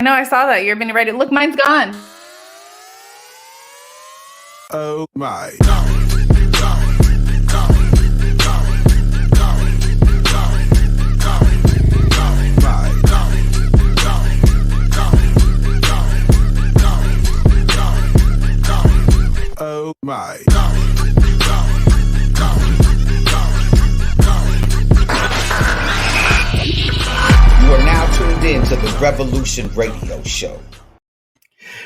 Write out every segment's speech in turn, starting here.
I know, I saw that. You're being ready. Look, mine's gone. Oh my. Oh my. You are now tuned in to the Revolution Radio Show.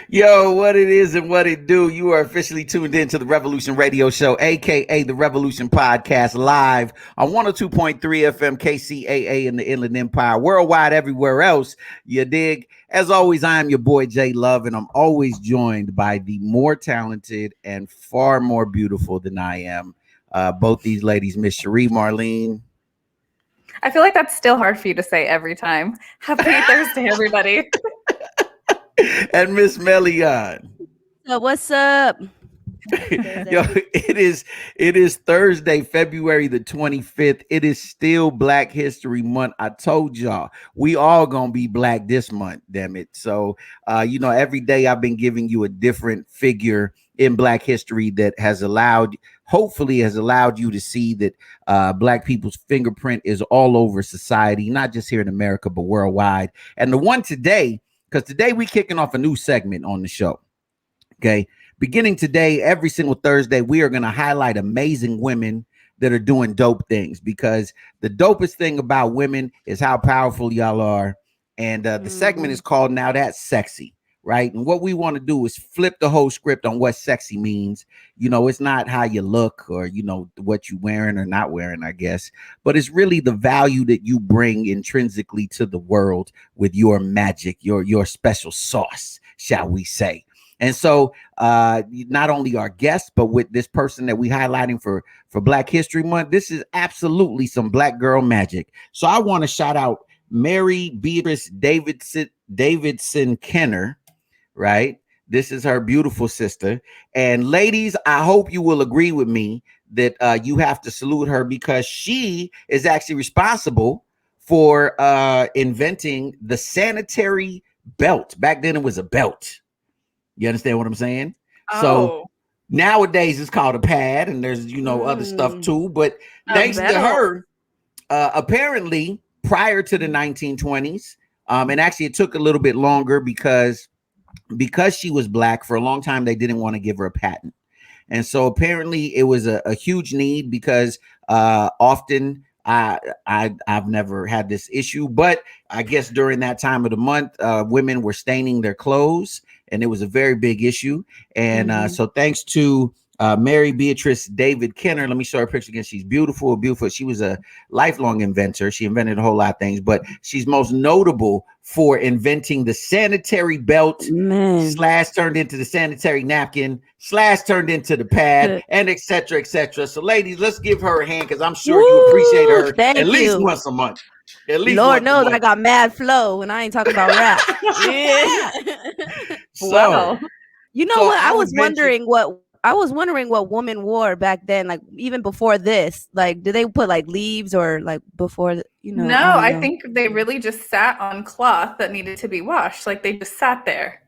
Yo, what it is and what it do. You are officially tuned in to the Revolution Radio Show, aka the Revolution Podcast, live on 102.3 FM KCAA in the Inland Empire, worldwide, everywhere else. You dig? As always, I am your boy J Love, and I'm always joined by the more talented and far more beautiful than I am. Both these ladies, Miss Cherie, Marlene. I feel like that's still hard for you to say every time. Happy Thursday, everybody. And Miss Melian. What's up? Yo, it is Thursday, February the 25th. It is still Black History Month. I told y'all we all gonna be black this month, damn it. So every day I've been giving you a different figure in Black history that hopefully has allowed you to see that Black people's fingerprint is all over society, not just here in America, but worldwide. And the one today, because today we kicking off a new segment on the show. Okay. Beginning today, every single Thursday, we are going to highlight amazing women that are doing dope things, because the dopest thing about women is how powerful y'all are. And the segment is called Now That's Sexy, right? And what we want to do is flip the whole script on what sexy means. It's not how you look or, what you're wearing or not wearing, I guess, but it's really the value that you bring intrinsically to the world with your magic, your special sauce, shall we say. And so not only our guests, but with this person that we highlighting for Black History Month, this is absolutely some Black girl magic. So I want to shout out Mary Beatrice Davidson Kenner, right? This is her beautiful sister. And ladies, I hope you will agree with me that you have to salute her, because she is actually responsible for inventing the sanitary belt. Back then it was a belt. You understand what I'm saying? Oh. So nowadays it's called a pad, and there's, other stuff too. But thanks to her, apparently prior to the 1920s, and actually it took a little bit longer because she was Black for a long time, they didn't want to give her a patent. And so apparently it was a huge need, because often I've never had this issue, but I guess during that time of the month, women were staining their clothes, and it was a very big issue. And so thanks to Mary Beatrice David Kenner, let me show her a picture again. She's beautiful. She was a lifelong inventor. She invented a whole lot of things, but she's most notable for inventing the sanitary belt, / turned into the sanitary napkin, / turned into the pad, and et cetera, et cetera. So ladies, let's give her a hand, because I'm sure you appreciate her at least once a month. At least Lord knows I got mad flow, and I ain't talking about rap. Yeah. So, wow. What? I was wondering what women wore back then, like even before this. Like, did they put like leaves or like before? No, I think they really just sat on cloth that needed to be washed. Like they just sat there.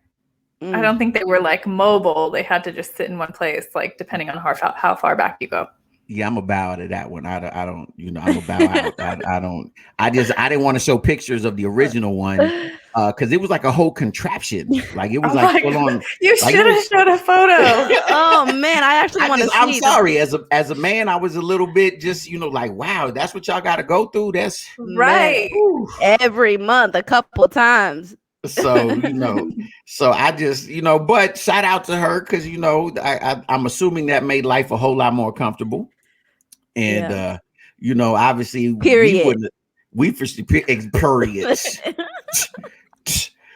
I don't think they were like mobile. They had to just sit in one place, like depending on how far back you go. Yeah, I'm a bow to that one. I don't, I'm a bow out. I didn't want to show pictures of the original one because it was like a whole contraption. Like it was full on. You should have showed a photo. Oh man, I actually want to see. I'm sorry, as a man, I was a little bit just, like, wow, that's what y'all got to go through. That's right. Every month, a couple times. So, so I just, but shout out to her, because, I'm assuming that made life a whole lot more comfortable. And, obviously, period. We for periods.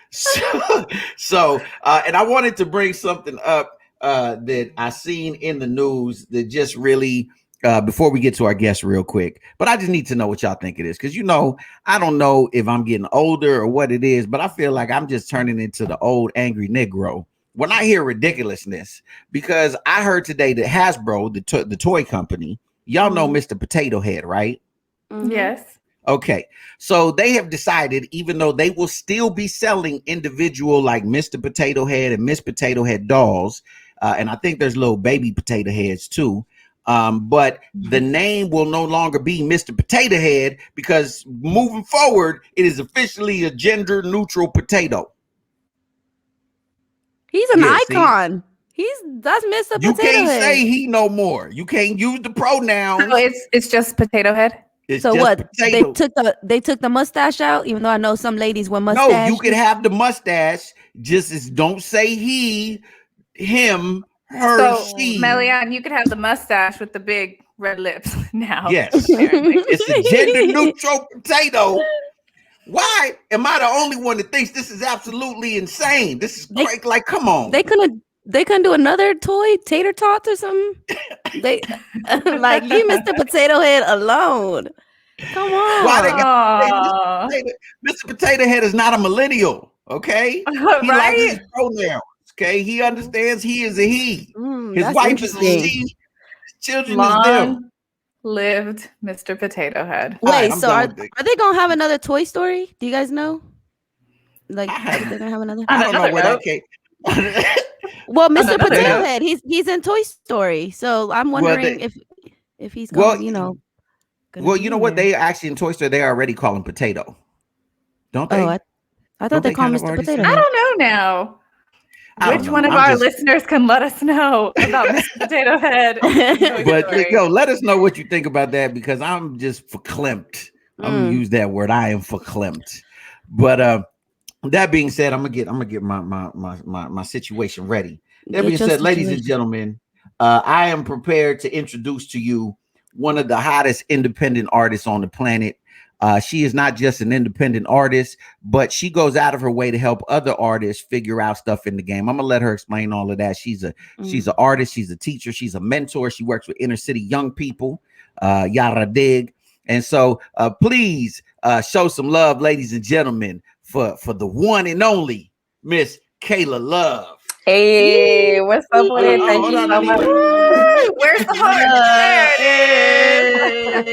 So, and I wanted to bring something up that I seen in the news that just really, before we get to our guest real quick, but I just need to know what y'all think it is. Because, I don't know if I'm getting older or what it is, but I feel like I'm just turning into the old angry Negro when I hear ridiculousness. Because I heard today that Hasbro, the toy company, y'all know Mr. Potato Head, right? Yes. Okay, so they have decided, even though they will still be selling individual like Mr. Potato Head and Miss Potato Head dolls, and I think there's little baby potato heads too. But the name will no longer be Mr. Potato Head because moving forward, it is officially a gender neutral potato. He's an icon. That's Mr. Potato Head. You can't say he no more. You can't use the pronouns. No, it's just Potato Head. It's so just what? potato. They took the mustache out, even though I know some ladies wear mustache. No, you could have the mustache. Just as don't say he, him, her, she. Melian, you could have the mustache with the big red lips now. Yes, it's a gender neutral potato. Why am I the only one that thinks this is absolutely insane? This is great. Like, come on. They couldn't do another toy, tater tots or something. They like leave Mr. Potato Head alone. Come on. Why they got Mr. Potato Head is not a millennial, okay? He likes his pronouns, okay? He understands he is a he. His wife is a she. His children is them. Lived Mr. Potato Head. Wait, so are they gonna have another Toy Story? Do you guys know? Like they're gonna have another. I don't know where that came. Well, Mr. Potato Head, he's in Toy Story, so I'm wondering if he's going, you know. Well, you know what? They actually in Toy Story they already call him Potato, don't they? Oh, I thought they called Mr. Potato Head. I don't know now. Which one of our listeners can let us know about Mr. Potato Head? But yo, let us know what you think about that because I'm just verklempt. I'm gonna use that word. I am verklempt. But that being said, I'm gonna get my situation ready. That being said, ladies and gentlemen, I am prepared to introduce to you one of the hottest independent artists on the planet. She is not just an independent artist, but she goes out of her way to help other artists figure out stuff in the game. I'm gonna let her explain all of that. She's an artist, she's a teacher, she's a mentor. She works with inner city young people. Yara dig. And so please show some love, ladies and gentlemen, for the one and only Miss Kaila Love. Hey, what's up with it? Thank you so much. Where's the heart? There it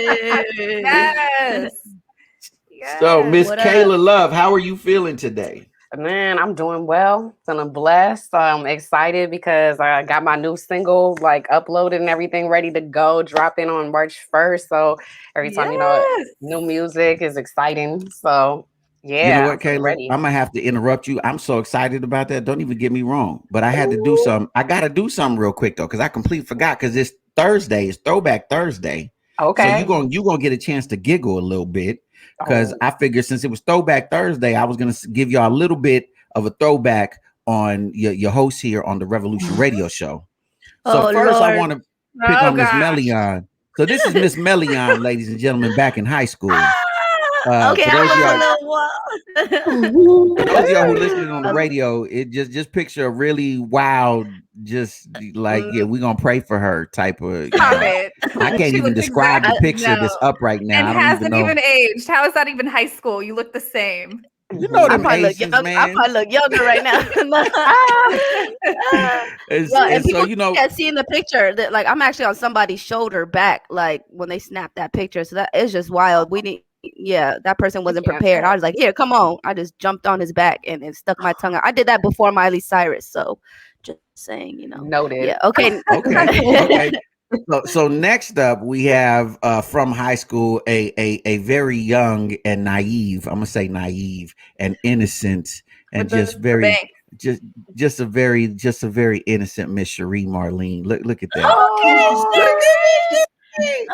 is. Yes. So, Miss Kaila Love, how are you feeling today? Man, I'm doing well. Feeling blessed. I'm excited because I got my new single like uploaded and everything ready to go, dropping on March 1st. So every time you know new music is exciting. So yeah, you know what, Kaila? I'm gonna have to interrupt you. I'm so excited about that. Don't even get me wrong, but I had to do something. I gotta do something real quick though, because I completely forgot. Because it's Thursday, it's Throwback Thursday. Okay, so you gonna get a chance to giggle a little bit because I figured since it was Throwback Thursday, I was gonna give y'all a little bit of a throwback on your host here on the Revolution Radio Show. So first, I want to pick on Miss Melian. So this is Miss Melian, ladies and gentlemen, back in high school. Okay, for those of y'all who listening on the radio, it just picture a really wild, just like we're gonna pray for her type of. I can't even describe the picture that's up right now. And hasn't even aged. How is that even high school? You look the same. You know them Asians, man. I probably look younger right now. And people, so you know, seeing the picture that like I'm actually on somebody's shoulder back, like when they snapped that picture. So that is just wild. We need. Yeah, that person wasn't prepared. I was like, here, come on. I just jumped on his back and stuck my tongue out. I did that before Miley Cyrus. So just saying, you know. Noted. Yeah. Okay. Okay. So next up, we have from high school a very young and naive. I'm gonna say naive and innocent and just very just a very innocent Miss Cherie Marlene. Look at that. Okay.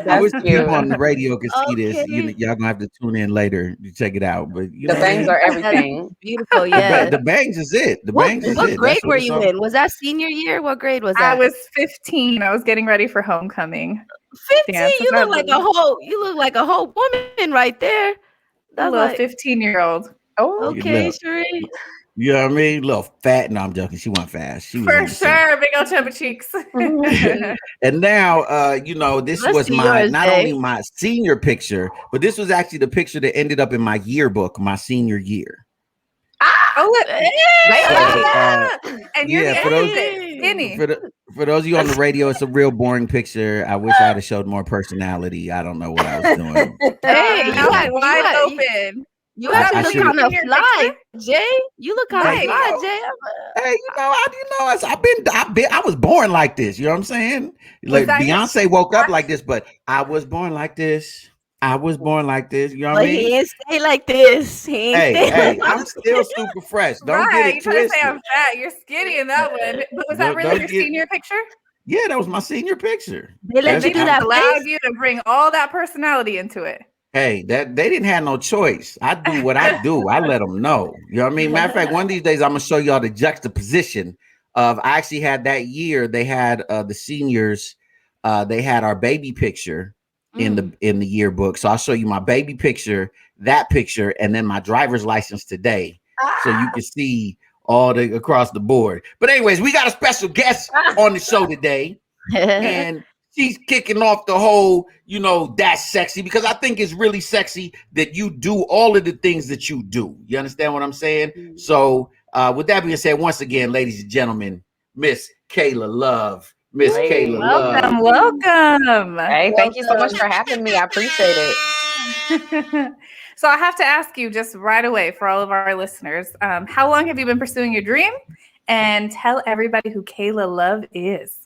I wish people on the radio could see this. Y'all gonna have to tune in later to check it out. But the bangs are everything. Beautiful, yeah. The bangs is it. The bangs is it. What grade were you in? Was that senior year? What grade was that? I was 15. I was getting ready for homecoming. 15. You look like a whole woman right there. That's a little 15-year-old. Oh, okay, Cherie. You know what I mean? A little fat. No, I'm joking. She wasn't fast. She was for sure. Big old chubby cheeks. And now, this was only my senior picture, but this was actually the picture that ended up in my yearbook, my senior year. And you're for skinny. For those of you on the radio, it's a real boring picture. I wish I'd have showed more personality. I don't know what I was doing. Hey, wide open. You actually look kind of fly, Jay. You look kind of fly, Jay. Hey, I was born like this. You know what I'm saying? Like Beyonce woke up like this, but I was born like this. You know what I mean? He ain't stay like this. I'm still super fresh. Don't get it twisted. You're trying to say I'm fat. You're skinny in that one. But was that really your senior picture? Yeah, that was my senior picture. They let you do that. Allowed you to bring all that personality into it. Hey, that they didn't have no choice. I do what I do. I let them know. You know what I mean? Matter of fact, one of these days I'm gonna show y'all the juxtaposition of. I actually had that year. They had the seniors. They had our baby picture in the yearbook. So I'll show you my baby picture, that picture, and then my driver's license today, so you can see all the across the board. But anyways, we got a special guest on the show today, and she's kicking off the whole, that's sexy, because I think it's really sexy that you do all of the things that you do. You understand what I'm saying? Mm-hmm. So with that being said, once again, ladies and gentlemen, Miss Kaila Love. Welcome. Hey, thank you so much for having me. I appreciate it. So I have to ask you just right away, for all of our listeners, how long have you been pursuing your dream? And tell everybody who Kaila Love is.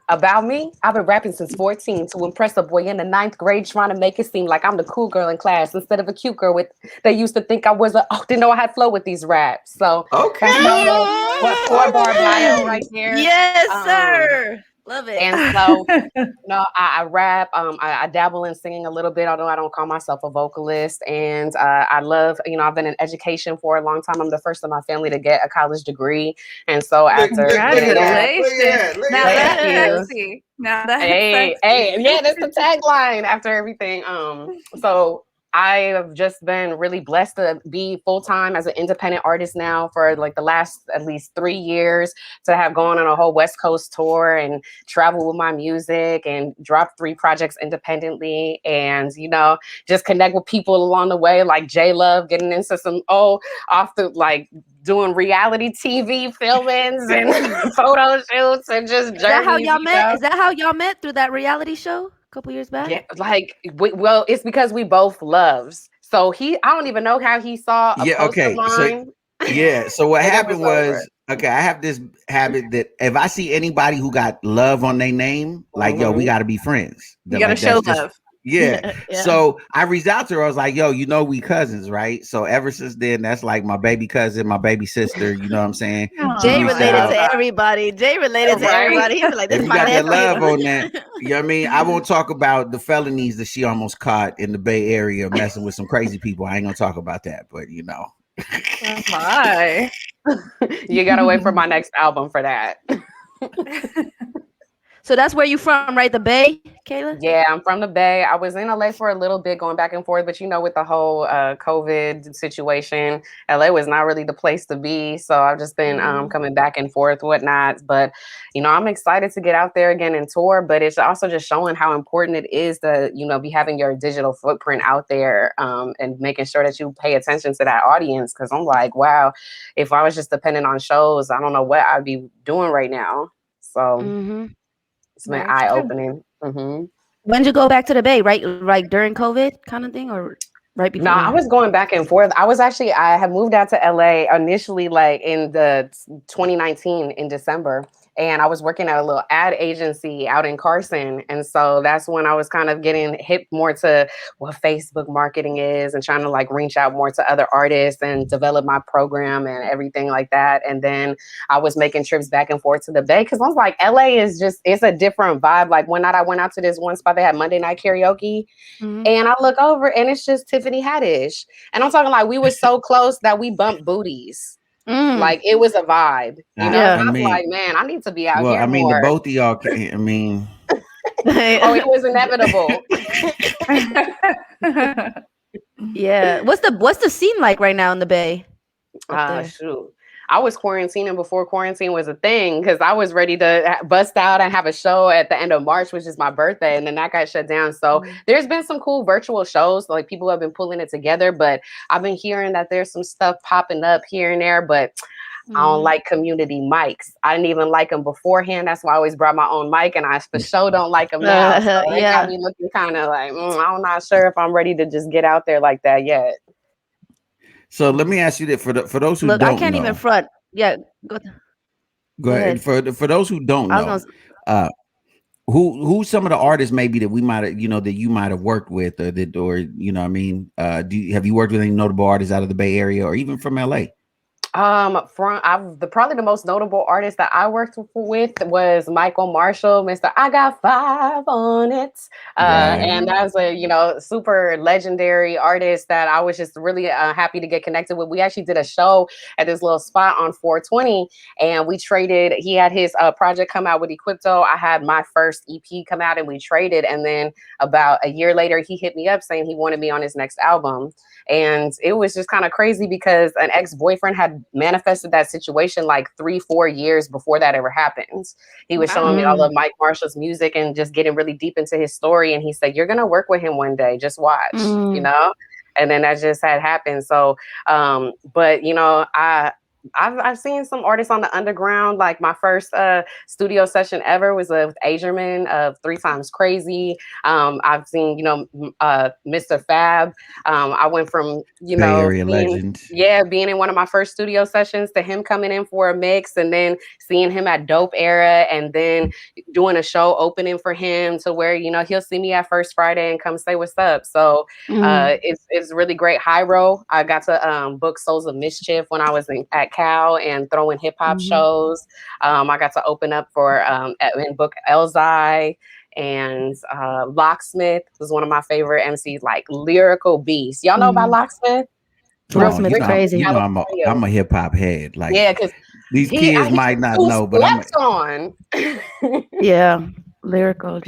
About me, I've been rapping since 14 to impress a boy in the 9th grade, trying to make it seem like I'm the cool girl in class instead of a cute girl. They used to think I didn't know I had flow with these raps. So okay, what 4-bar bio right there? Yes, sir. Love it. And so, I rap. I dabble in singing a little bit, although I don't call myself a vocalist. And I love, I've been in education for a long time. I'm the first in my family to get a college degree. And so after, congratulations! Now that's sexy. Hey, that's the tagline. After everything, so I have just been really blessed to be full-time as an independent artist now for like the last at least 3 years, to have gone on a whole West Coast tour and travel with my music and drop 3 projects independently, and just connect with people along the way, like J Love, getting into some doing reality TV filmings and photo shoots and just journeys. Is that how y'all met? Is that how y'all met, through that reality show? Couple years back? Yeah, it's because we both loves. So I don't even know how he saw a post of mine. So what happened was, I have this habit that if I see anybody who got love on their name, we got to be friends. You got to show love. Yeah. So I reached out to her. I was like, we cousins, right? So ever since then, that's like my baby cousin, my baby sister. You know what I'm saying? Jay related to everybody. He was like, this if you got that love on that, you know what I mean? I won't talk about the felonies that she almost caught in the Bay Area messing with some crazy people. I ain't gonna talk about that, but Oh my. You gotta wait for my next album for that. So that's where you from, right? The Bay, Kaila? Yeah, I'm from the Bay. I was in LA for a little bit, going back and forth, but with the whole COVID situation, LA was not really the place to be. So I've just been coming back and forth, whatnot. But I'm excited to get out there again and tour. But it's also just showing how important it is to be having your digital footprint out there, and making sure that you pay attention to that audience. Because I'm like, wow, if I was just dependent on shows, I don't know what I'd be doing right now. So. It's been eye-opening. Mm-hmm. When did you go back to the Bay? Right during COVID kind of thing, or right before? No, I was going back and forth. I had moved out to LA initially, in the 2019 in December. And I was working at a little ad agency out in Carson. And so that's when I was kind of getting hip more to what Facebook marketing is, and trying to reach out more to other artists and develop my program and everything like that. And then I was making trips back and forth to the Bay, because I was like, LA is it's a different vibe. Like one night I went out to this one spot, they had Monday night karaoke, and I look over and it's just Tiffany Haddish. And I'm talking we were so close that we bumped booties. It was a vibe, I was like, man, I need to be out here. Well, more. The both of y'all can, it was inevitable. Yeah. What's the scene like right now in the Bay? Shoot. I was quarantining before quarantine was a thing, because I was ready to bust out and have a show at the end of March, which is my birthday, and then that got shut down. So there's been some cool virtual shows, people have been pulling it together, but I've been hearing that there's some stuff popping up here and there, but I don't like community mics. I didn't even like them beforehand. That's why I always brought my own mic, and I for sure don't like them now. So it got me looking kind of like, I'm not sure if I'm ready to just get out there like that yet. So let me ask you that for those who don't know. I can't even front. Yeah, go ahead. For those who don't know, who's some of the artists maybe that we might have, that you might have worked with, or have you worked with any notable artists out of the Bay Area or even from LA? Probably the most notable artist that I worked with was Michael Marshall, Mr. I Got 5 on It. And that was a, super legendary artist that I was just really happy to get connected with. We actually did a show at this little spot on 420, and we traded. He had his project come out with Equipto. I had my first EP come out, and we traded. And then about a year later, he hit me up saying he wanted me on his next album. And it was just kind of crazy because an ex-boyfriend had manifested that situation like 3-4 years before that ever happened. He was showing me all of Mike Marshall's music and just getting really deep into his story. And he said, "You're going to work with him one day. Just watch," And then that just had happened. So, but I've seen some artists on the underground. Like my first studio session ever was with Agerman of 3 Times Crazy. I've seen, Mr. Fab. I went from, Bay Area legend. Being in one of my first studio sessions to him coming in for a mix, and then seeing him at Dope Era, and then doing a show opening for him to where, he'll see me at First Friday and come say what's up. So it's really great. Hyro, I got to book Souls of Mischief when I was at Cal and throwing hip hop shows. I got to open up for and book Elzai, and Locksmith was one of my favorite MCs, like lyrical beast. Y'all know about Locksmith? Locksmith crazy. I'm a hip hop head. Like, because these kids might not know, but I'm on. Lyrical.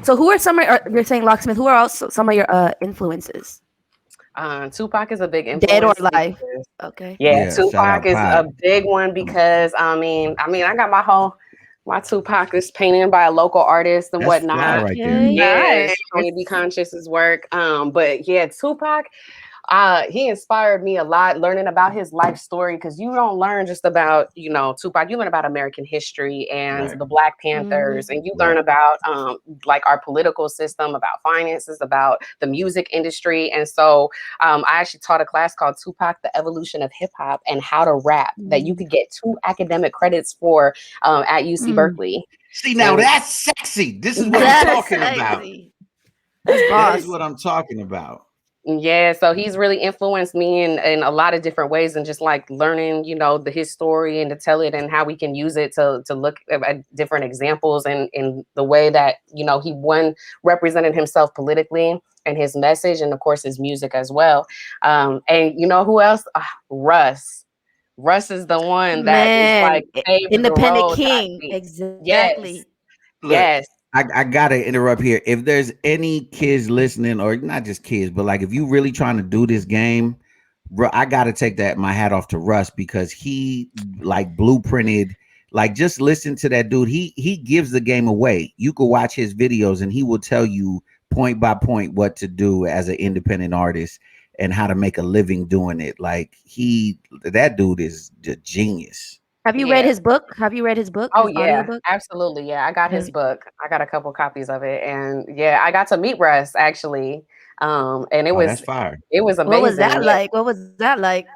So who are you're saying Locksmith? Who are also some of your influences? Tupac is a big influence. Dead or alive? Okay. Yeah, Tupac is a big one because I got my Tupac is painted by a local artist and whatnot. Right there. Yeah, Tony Be Conscious's work. But yeah, Tupac. He inspired me a lot learning about his life story, because you don't learn just about, Tupac. You learn about American history and the Black Panthers, and you learn about like our political system, about finances, about the music industry. And so I actually taught a class called Tupac, the Evolution of Hip Hop and How to Rap, that you could get 2 academic credits for at UC Berkeley. See, now that's sexy. This is what I'm talking about. That is what I'm talking about. Yeah, so he's really influenced me in a lot of different ways, and just like learning, his story and to tell it and how we can use it to look at different examples, and in the way that, he represented himself politically and his message, and of course his music as well. And who else? Russ. Russ is the one that is like independent king. Exactly. Yes. I gotta interrupt here. If there's any kids listening, or not just kids, but like if you really trying to do this game, I gotta take my hat off to Russ, because he like blueprinted. Like, just listen to that dude. He gives the game away. You could watch his videos and he will tell you point by point what to do as an independent artist and how to make a living doing it. Like, that dude is a genius. Have you read his book? Oh, yeah, absolutely. Yeah, I got his book. I got a couple copies of it. And yeah, I got to meet Russ actually. And it was, that's fire. It was amazing. What was that like?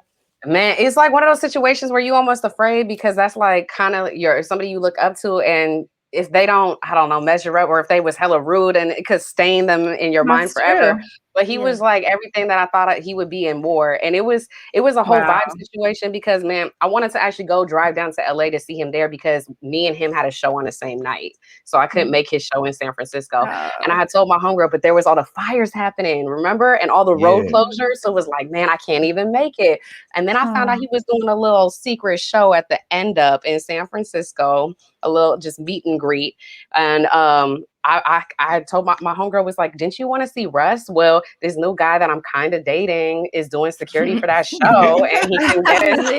Man, it's like one of those situations where you almost afraid, because that's like kind of somebody you look up to, and if they don't, I don't know, measure up, or if they was hella rude, and it could stain them in your mind forever. True. But he was like everything that I thought he would be and more. And it was a whole vibe situation, because, man, I wanted to actually go drive down to LA to see him there, because me and him had a show on the same night. So I couldn't make his show in San Francisco. And I had told my homegirl, but there was all the fires happening, remember? And all the road closures. So it was like, man, I can't even make it. And then I found out he was doing a little secret show at the end up in San Francisco, a little just meet and greet. And I told my homegirl, was like, didn't you want to see Russ? Well, this new guy that I'm kind of dating is doing security for that show, and he can get us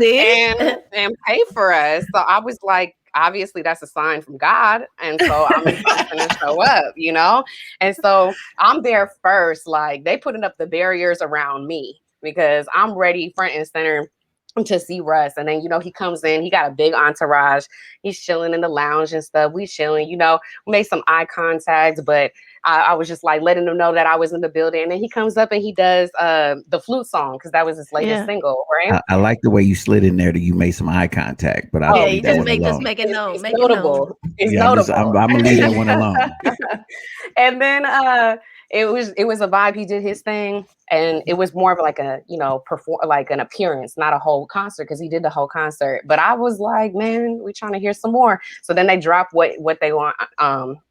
in and pay for us. So I was like, obviously that's a sign from God. And so I'm going to show up, And so I'm there first, like they putting up the barriers around me, because I'm ready front and center to see Russ. And then, you know, he comes in, he got a big entourage. He's chilling in the lounge and stuff. We chilling, you know, we made some eye contact, but I was just like letting him know that I was in the building. And then he comes up and he does the flute song, because that was his latest single, right? I like the way you slid in there that you made some eye contact, but yeah, you just make it known. It's notable. It's notable. I'm gonna leave that one alone. And then it was a vibe. He did his thing, and it was more of like a, you know, like an appearance, not a whole concert, because he did the whole concert. But I was like, man, we're trying to hear some more. So then they drop what they want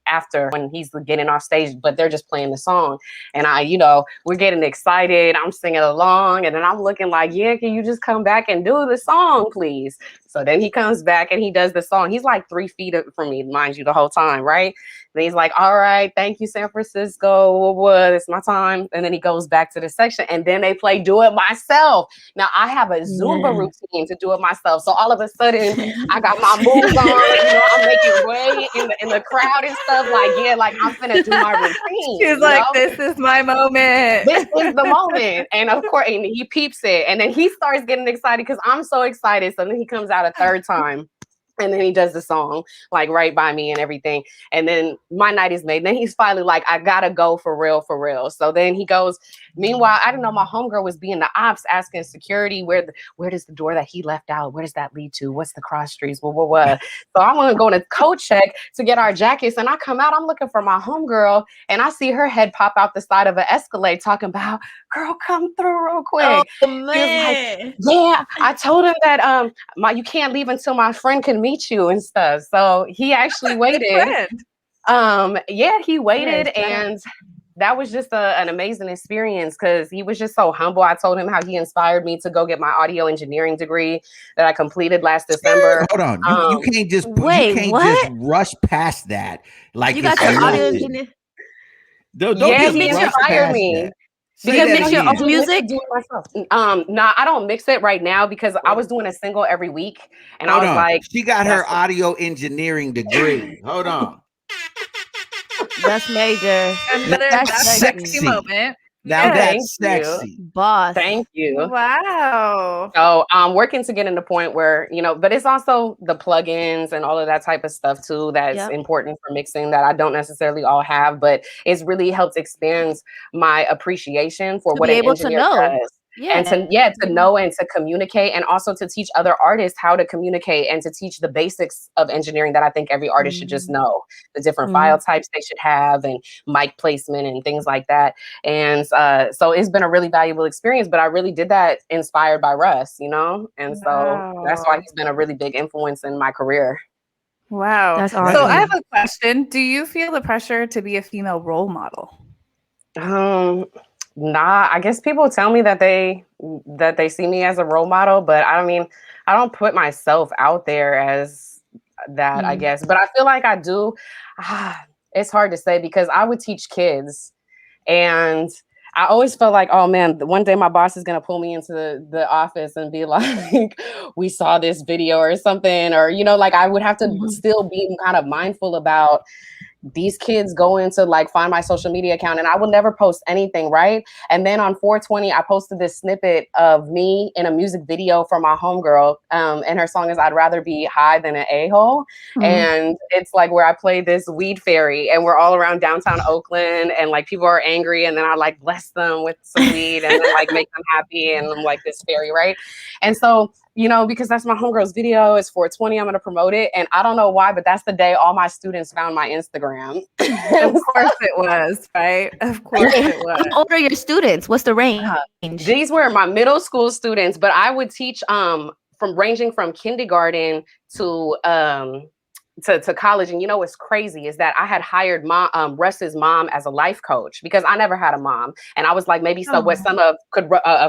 after, when he's getting off stage, but they're just playing the song. And you know, we're getting excited. I'm singing along, and then I'm looking like, yeah, can you just come back and do the song, please? So then he comes back and he does the song. He's like 3 feet from me, mind you, the whole time, right? And he's like, all right, thank you, San Francisco. It's my time. And then he goes back to the section, and then they play Do It Myself. Now I have a Zumba routine to do it myself. So all of a sudden I got my moves on, you know, I'm making way in the crowd and stuff. Like, yeah, like I'm finna do my routine. She's like, this is my moment. This is the moment. And of course, and he peeps it. And then he starts getting excited because I'm so excited. So then he comes out a third time. And then he does the song like right by me and everything. And then my night is made. And then he's finally like, I gotta go for real, for real. So then he goes. Meanwhile, I didn't know my homegirl was being the ops, asking security, where does the door that he left out? Where does that lead to? What's the cross streets? What? So I want to go to code check to get our jackets. And I come out, I'm looking for my homegirl, and I see her head pop out the side of an Escalade talking about, girl, come through real quick. Oh, man. Like, yeah, I told him that you can't leave until my friend can meet you and stuff. So he actually waited. Yeah, he waited, and that was just an amazing experience, because he was just so humble. I told him how he inspired me to go get my audio engineering degree that I completed last December. Hold on, you can't just just rush past that. Like, you got your audio engineer. Don't he inspired me. Because mix your own music? Nah, I don't mix it right now, because I was doing a single every week, and I was like, she got her audio engineering degree. Hold on. That's major. That's sexy moment. Now that's sexy. Boss. Thank you. Wow. So I'm working to get in the point where, you know, but it's also the plugins and all of that type of stuff too that's important for mixing, that I don't necessarily all have, but it's really helped expand my appreciation for what an engineer does. And to know and to communicate, and also to teach other artists how to communicate, and to teach the basics of engineering that I think every artist should just know, the different file types they should have, and mic placement and things like that. And so it's been a really valuable experience, but I really did that inspired by Russ, you know? And so that's why he's been a really big influence in my career. Wow. That's awesome. So I have a question. Do you feel the pressure to be a female role model? Nah, I guess people tell me that they see me as a role model, but I mean, I don't put myself out there as that, I guess. But I feel like I do. It's hard to say, because I would teach kids, and I always felt like, oh man, one day my boss is gonna pull me into the office and be like, we saw this video or something, or, you know, like I would have to still be kind of mindful about these kids going to like find my social media account, and I will never post anything, right? And then on 420, I posted this snippet of me in a music video for my homegirl, and her song is I'd Rather Be High Than an A-Hole. And it's like where I play this weed fairy, and we're all around downtown Oakland, and like people are angry, and then I like bless them with some weed and then like make them happy, and I'm like this fairy, right? And so, you know, because that's my homegirl's video, it's 420, I'm going to promote it. And I don't know why, but that's the day all my students found my Instagram. Of course it was, right? Of course it was. How old are your students? What's the range? These were my middle school students, but I would teach ranging from kindergarten to college. And you know what's crazy is that I had hired Russ's mom as a life coach, because I never had a mom, and I was like, maybe what some of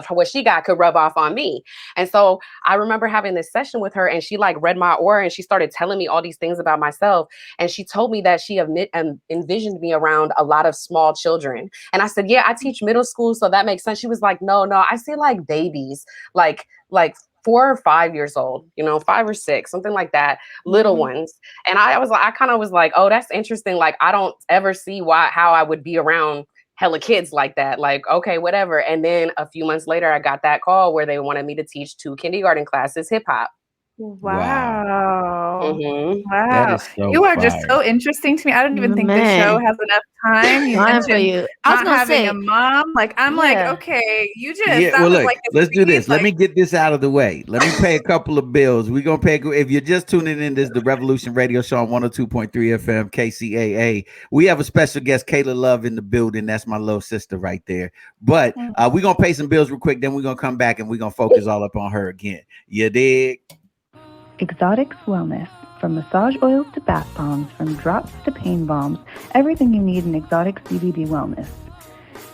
what she got could rub off on me. And so I remember having this session with her, and she like read my aura, and she started telling me all these things about myself, and she told me that she envisioned me around a lot of small children. And I said, yeah, I teach middle school, so that makes sense. She was like, no, I see like babies, like 4 or 5 years old, you know, 5 or 6, something like that, little ones. And I kind of was like, oh, that's interesting. Like, I don't ever see how I would be around hella kids like that. Like, okay, whatever. And then a few months later, I got that call where they wanted me to teach 2 kindergarten classes hip hop. Wow. Mm-hmm. Wow. That is so you are fire. just so interesting to me. I don't even think the show has enough time. You mentioned not having a mom. Like, I'm like, okay, you just, well, look, let's do this. Let me get this out of the way. Let me pay a couple of bills. We're going to pay, if you're just tuning in, this is the Revolution Radio Show on 102.3 FM, KCAA. We have a special guest, Kaila Love, in the building. That's my little sister right there. But we're going to pay some bills real quick. Then we're going to come back and we're going to focus all up on her again. You dig? Exotics Wellness. From massage oils to bath bombs, from drops to pain bombs, everything you need in exotic CBD wellness.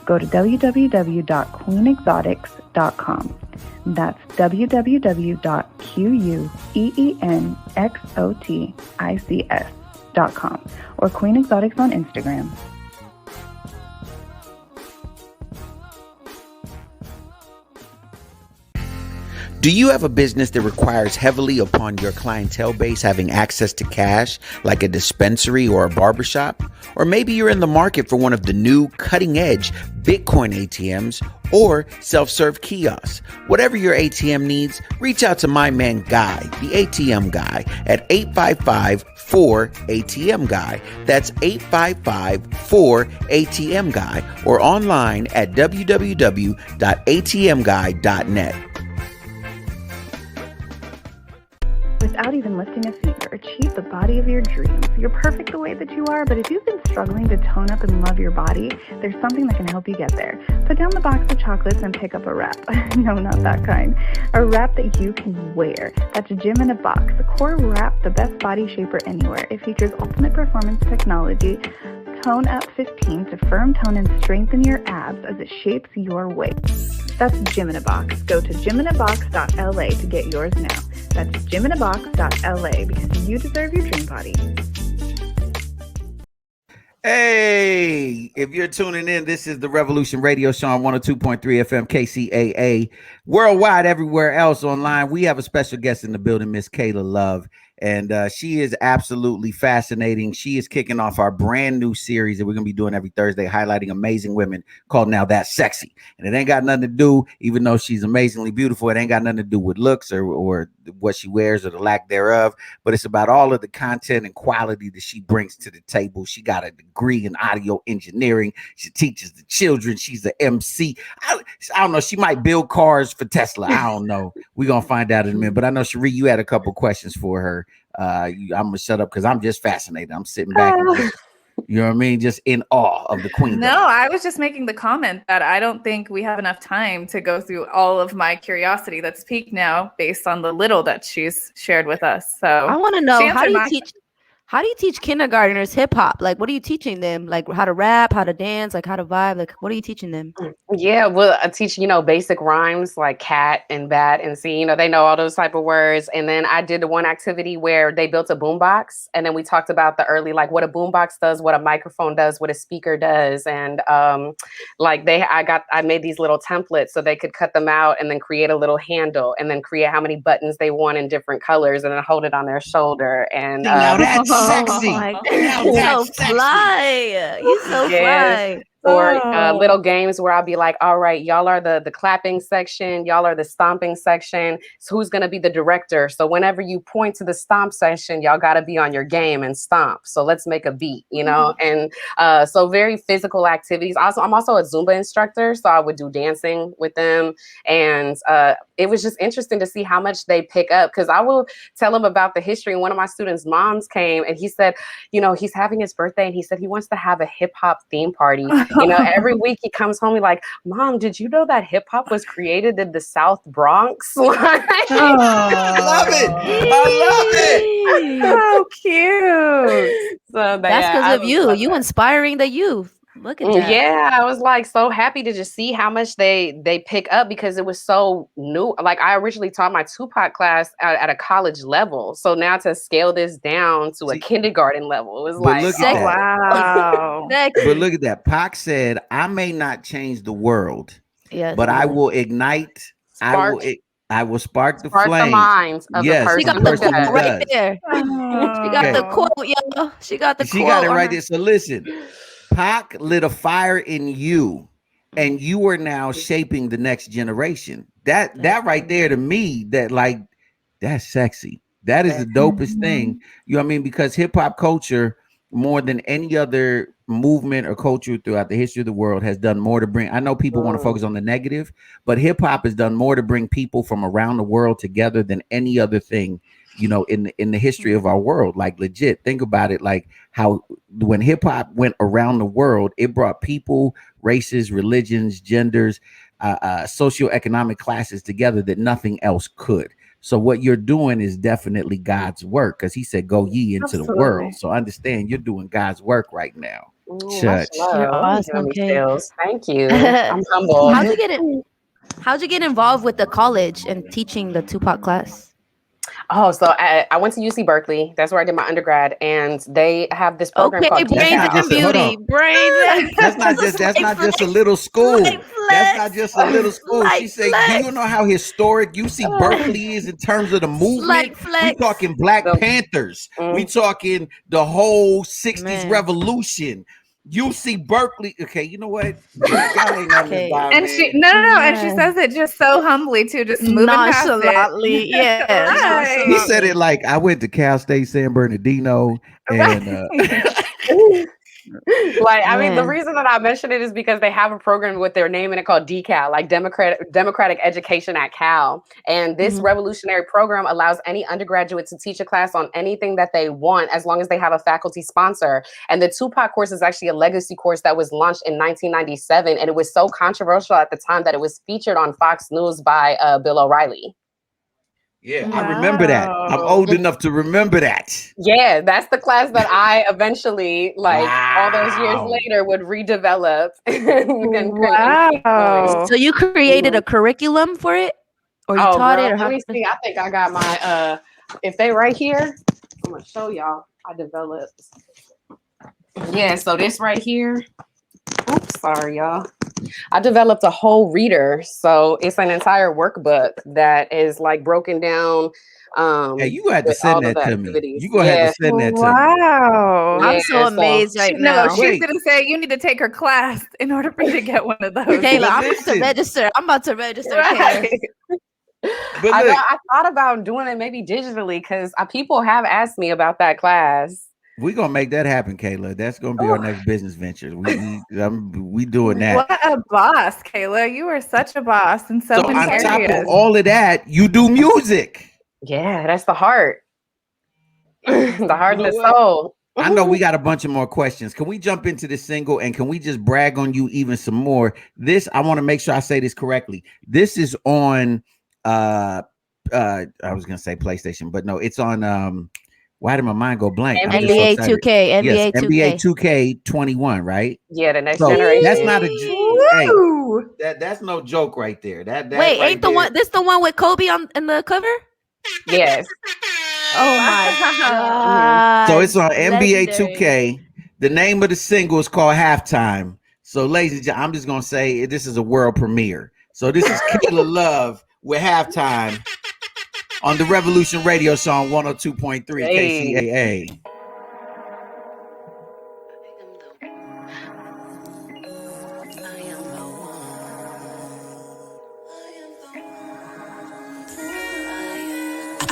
Go to www.queenexotics.com. That's www.queenexotics.com or Queen Exotics on Instagram. Do you have a business that requires heavily upon your clientele base having access to cash, like a dispensary or a barbershop? Or maybe you're in the market for one of the new cutting-edge Bitcoin ATMs or self-serve kiosks. Whatever your ATM needs, reach out to my man Guy, the ATM Guy, at 855-4ATM-GUY. That's 855-4ATM-GUY or online at www.atmguy.net. Without even lifting a finger, achieve the body of your dreams. You're perfect the way that you are, but if you've been struggling to tone up and love your body, there's something that can help you get there. Put down the box of chocolates and pick up a wrap. No, not that kind. A wrap that you can wear. That's a Gym in a Box. A core wrap, the best body shaper anywhere. It features ultimate performance technology, Tone Up 15 to firm tone and strengthen your abs as it shapes your waist. That's Gym in a Box. Go to gyminabox.la to get yours now. That's gyminabox.la because you deserve your dream body. Hey, if you're tuning in, this is the Revolution Radio Show on 102.3 FM KCAA. Worldwide, everywhere else online, we have a special guest in the building, Miss Kaila Love. And she is absolutely fascinating. She is kicking off our brand new series that we're going to be doing every Thursday, highlighting amazing women called Now That's Sexy. And it ain't got nothing to do, even though she's amazingly beautiful, it ain't got nothing to do with looks or what she wears or the lack thereof. But it's about all of the content and quality that she brings to the table. She got a degree in audio engineering. She teaches the children. She's the MC. I don't know. She might build cars for Tesla. I don't know. We're going to find out in a minute. But I know, Cherie, you had a couple questions for her. I'm gonna shut up because I'm just fascinated. I'm sitting back, you know what I mean, just in awe of the queen. No, I was just making the comment that I don't think we have enough time to go through all of my curiosity that's peaked now based on the little that she's shared with us. So I want to know, how do you teach kindergartners hip hop? Like, what are you teaching them? Like how to rap, how to dance, like how to vibe? Like, what are you teaching them? Yeah, well, I teach, basic rhymes like cat and bat and see, they know all those type of words. And then I did the one activity where they built a boombox. And then we talked about the early, like what a boombox does, what a microphone does, what a speaker does. And I made these little templates so they could cut them out and then create a little handle and then create how many buttons they want in different colors and then hold it on their shoulder. And now that's sexy. You so fly. You so fly. Or little games where I'll be like, all right, y'all are the clapping section, y'all are the stomping section. So who's going to be the director? So whenever you point to the stomp section, y'all got to be on your game and stomp. So let's make a beat, And so very physical activities. Also, I'm also a Zumba instructor, so I would do dancing with them. And it was just interesting to see how much they pick up because I will tell them about the history. And one of my students' moms came and he said, he's having his birthday and he said he wants to have a hip hop theme party. Every week he comes home, he's like, Mom, did you know that hip hop was created in the South Bronx? I love it. I love it. So cute. So that's because of you. You inspiring the youth. Look at that. Yeah, I was like so happy to just see how much they pick up because it was so new. Like I originally taught my Tupac class at a college level. So now to scale this down to a kindergarten level, it was like, wow. But look at that. Pac said, I may not change the world, but I will ignite. I will spark the flame. The minds of the person. She got the quote right there. She got the quote, yo. She got the quote. She got it right there. So listen, Pac lit a fire in you, and you are now shaping the next generation. That right there to me, that's sexy. That is the dopest thing. You know what I mean? Because hip hop culture, more than any other movement or culture throughout the history of the world, has done more to bring. I know people want to focus on the negative, but hip hop has done more to bring people from around the world together than any other thing, in the history of our world. Like, legit, think about it. Like how when hip hop went around the world, it brought people, races, religions, genders, socioeconomic classes together that nothing else could. So what you're doing is definitely God's work, because he said, go ye into the world. So understand, you're doing God's work right now. Church. You're awesome, Thank you. I'm humble. How'd you get involved with the college and teaching the Tupac class? Oh, so I went to UC Berkeley. That's where I did my undergrad, and they have this program called Brains and Beauty. Brains. That's not just a little school. That's not just a little school. She said, "Do you know how historic UC Berkeley is in terms of the movement? We talking Black Panthers. We talking the whole '60s revolution." UC Berkeley. Okay, you know what? And she and she says it just so humbly too, just moving nonchalantly. Yeah. He said it like, I went to Cal State San Bernardino, and I mean, the reason that I mention it is because they have a program with their name in it called DECAL, like Democratic Education at Cal. And this revolutionary program allows any undergraduate to teach a class on anything that they want, as long as they have a faculty sponsor. And the Tupac course is actually a legacy course that was launched in 1997. And it was so controversial at the time that it was featured on Fox News by Bill O'Reilly. Yeah, I remember that. I'm old enough to remember that. Yeah, that's the class that I eventually, all those years later, would redevelop. So you created a curriculum for it? Or you taught it? Or let me see. I think I got my, if they right here, I'm going to show y'all. I developed. Yeah, so this right here. Oops, sorry, y'all. I developed a whole reader. So it's an entire workbook that is like broken down. Hey, you gonna have to send that to me. You gonna have to send that to me. Wow. I'm so amazed right now. No, she's gonna say you need to take her class in order for you to get one of those. Kayla, I'm about to register. Right. But I thought about doing it maybe digitally, because people have asked me about that class. We're gonna make that happen, Kayla. That's gonna be our next business venture. We doing that. What a boss, Kayla. You are such a boss in so many areas. On top of all of that, you do music. Yeah, that's the heart. The heart and the soul. I know we got a bunch of more questions. Can we jump into this single, and can we just brag on you even some more? This, I want to make sure I say this correctly. This is on I was gonna say PlayStation, but no, it's on why did my mind go blank? NBA 2K. NBA 2K 21, right? Yeah, the next generation. That's not that's no joke right there. That wait, right ain't the one? This the one with Kobe in the cover? Yes. Oh my god! So it's on NBA 2K. The name of the single is called Halftime. So, ladies and gentlemen, I'm just gonna say this is a world premiere. So this is Kaila Love with Halftime on the Revolution Radio Show on 102.3 KCAA.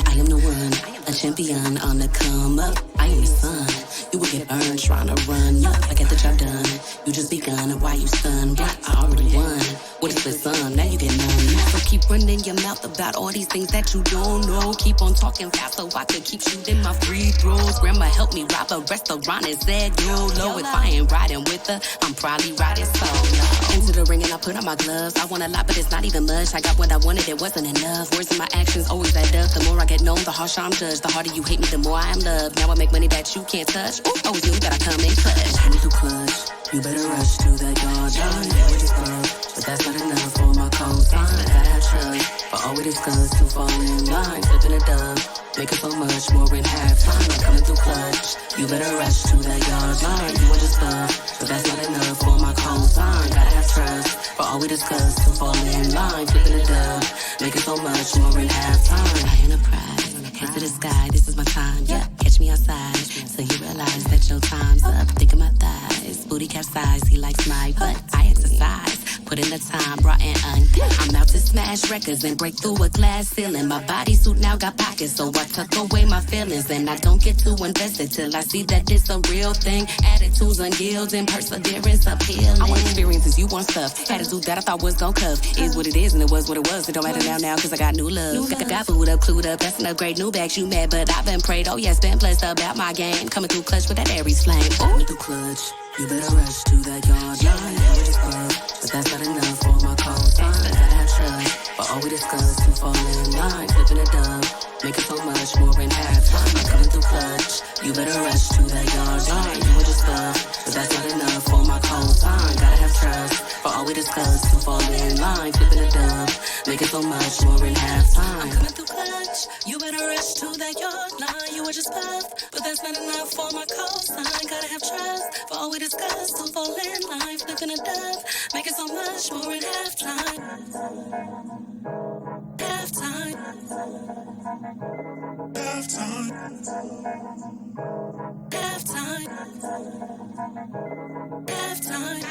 I am the one, a champion on the come up. I am your son. You will get burned trying to run. I get the job done. You just begun. Why you stunned? What? I already won. What is the sun? Now you get numb. So keep running your mouth about all these things that you don't know. Keep on talking fast so I can keep shooting my free throws. Grandma helped me rob a restaurant and said YOLO. If I ain't riding with her, I'm probably riding solo. Into the ring and I put on my gloves. I want a lot, but it's not even much. I got what I wanted, it wasn't enough. Words and my actions always add up. The more I get known, the harsher I'm judged. The harder you hate me, the more I am loved. Now I make money that you can't touch. Ooh, always knew that I come in clutch. I need to clutch. You better rush to that yard line. With this love, but that's not enough for my cosign. I gotta have trust for all we discuss to fall in line. Flipping a dove, making so much more in halftime. I'm coming through clutch. You better rush to that yard line. You want this love, but that's not enough for my cosign. Gotta have trust for all we discuss to fall in line. Flipping a dove, making so much more in halftime. I enterprise. Hands to the sky, this is my time. Yeah, catch catch me outside. So you realize that your time's up. Think of my thighs, booty capsize. He likes my butt. I exercise, put in the time, brought in I'm out to smash records and break through a glass ceiling. My bodysuit now got pockets, so I tuck away my feelings. And I don't get too invested till I see that it's a real thing. Attitudes unyielding, perseverance appealing. I want experiences, you want stuff. Attitude that I thought was gon' cuff. Is what it is and it was what it was. It don't matter now cause I got new love. Got food up, clued up, that's an upgrade. New bags, you mad, but I've been prayed. Oh yes, been blessed about my game. Coming through clutch with that Aries flame. Coming through clutch, you better rush to that yard line. You just club, but that's not enough for my call sign. Gotta have trust, but all we discuss to fall in line. Flipping a dub, making so much more in half time. Coming through clutch, you better rush to that yard line. You just club, but that's not enough for my call sign. Gotta have trust, but all we discuss to fall in line. Flipping a dub, making so much more in half time. Coming through clutch, you better rush to that yard line. You were just puff, but that's not enough for my call sign. Gotta have trust, for all we discuss to fall in line. Flipping a dove, making so much more in halftime. Halftime. Halftime. Halftime. Halftime.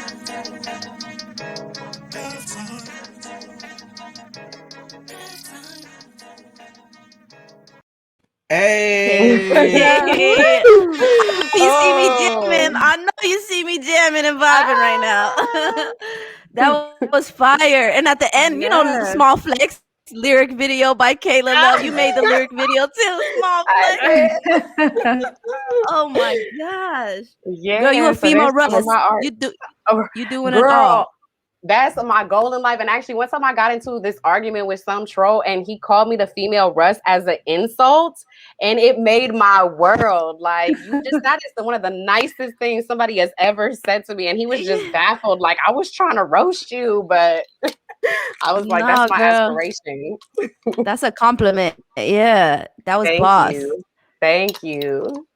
Hey. You see me jamming. I know you see me jamming and vibing right now. That was fire. And at the end, you know, small flex lyric video by Kaila Love. You made the lyric video too. Small flex. Oh my gosh. Yeah, girl, you a so female there's some of Russ. my art. You doing Girl, it all. That's my goal in life. And actually, one time I got into this argument with some troll and he called me the female Russ as an insult. And it made my world. Like, that is one of the nicest things somebody has ever said to me. And he was just baffled. Like, I was trying to roast you, but I was like, that's my aspiration. That's a compliment. Yeah, that was Thank boss. you. Thank you.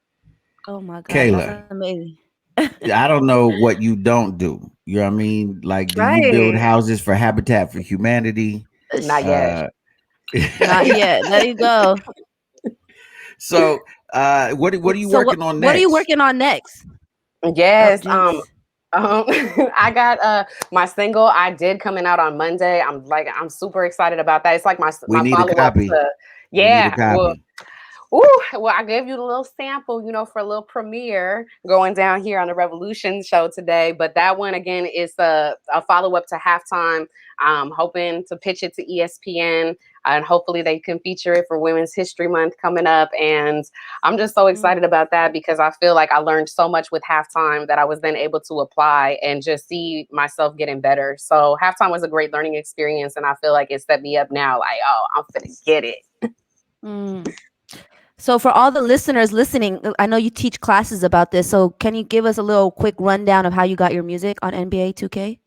Oh my God, Kaila, that's amazing. I don't know what you don't do. You know what I mean? Like, do you build houses for Habitat for Humanity? Not yet. Not yet. There you go. So, what are you working on next? What are you working on next? Yes. I got my single. I did coming out on Monday. I'm super excited about that. It's like my follow up to well, I gave you the little sample, for a little premiere going down here on the Revolution show today. But that one, again, is a follow-up to Halftime. I'm hoping to pitch it to ESPN, and hopefully they can feature it for Women's History Month coming up. And I'm just so excited about that because I feel like I learned so much with Halftime that I was then able to apply and just see myself getting better. So Halftime was a great learning experience, and I feel like it set me up now. Like, oh, I'm finna get it. So for all the listeners listening, I know you teach classes about this. So can you give us a little quick rundown of how you got your music on NBA 2K?